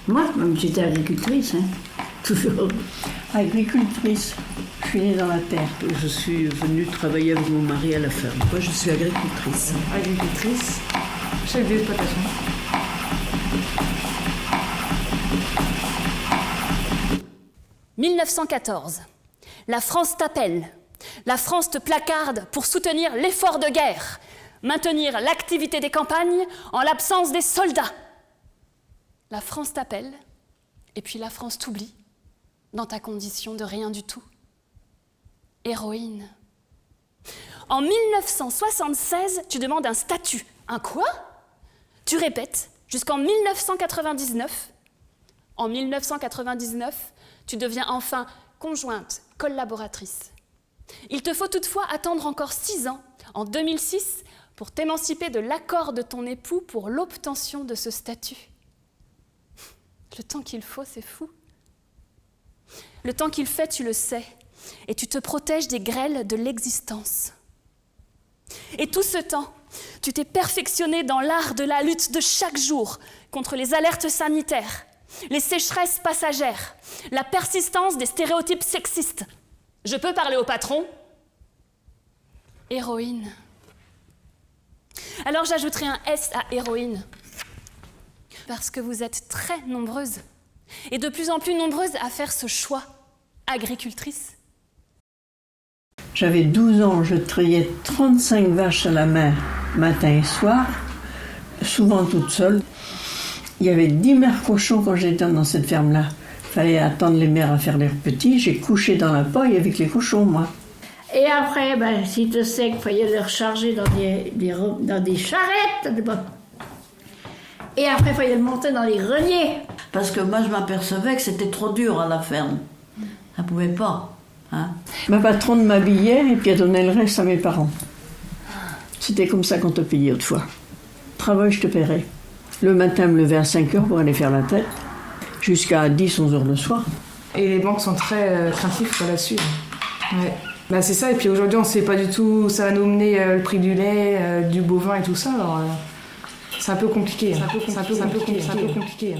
Moi, même j'étais agricultrice, hein, toujours. Agricultrice, je suis née dans la terre. Je suis venue travailler avec mon mari à la ferme. Moi, je suis agricultrice. Agricultrice, chef d'exploitation. « 1914. La France t'appelle. La France te placarde pour soutenir l'effort de guerre, maintenir l'activité des campagnes en l'absence des soldats. La France t'appelle, et puis la France t'oublie, dans ta condition de rien du tout. Héroïne. En 1976, tu demandes un statut. Un quoi? Tu répètes jusqu'en 1999. En 1999, tu deviens enfin conjointe, collaboratrice. Il te faut toutefois attendre encore 6 ans, en 2006, pour t'émanciper de l'accord de ton époux pour l'obtention de ce statut. Le temps qu'il faut, c'est fou. Le temps qu'il fait, tu le sais, et tu te protèges des grêles de l'existence. Et tout ce temps, tu t'es perfectionné dans l'art de la lutte de chaque jour contre les alertes sanitaires, les sécheresses passagères, la persistance des stéréotypes sexistes. Je peux parler au patron? Héroïne. Alors j'ajouterai un S à héroïne, parce que vous êtes très nombreuses, et de plus en plus nombreuses à faire ce choix, agricultrice. J'avais 12 ans, je trayais 35 vaches à la main, matin et soir, souvent toute seule. Il y avait 10 mères cochons quand j'étais dans cette ferme-là. Il fallait attendre les mères à faire leurs petits. J'ai couché dans la paille avec les cochons, moi. Et après, si tu sais qu'il fallait les recharger dans des charrettes. Et après, il fallait le monter dans les greniers. Parce que moi, je m'apercevais que c'était trop dur à la ferme. Ça pouvait pas. Hein? Ma patronne m'habillait et puis elle donnait le reste à mes parents. C'était comme ça qu'on te payait autrefois. Travail, je te paierais. Le matin, me lever à 5 heures pour aller faire la traite, jusqu'à 10, 11 heures le soir. Et les banques sont très craintifs là-dessus. Ouais. C'est ça, et puis aujourd'hui, on ne sait pas du tout où ça va nous mener le prix du lait, du bovin et tout ça, alors c'est un peu compliqué. C'est un peu compliqué.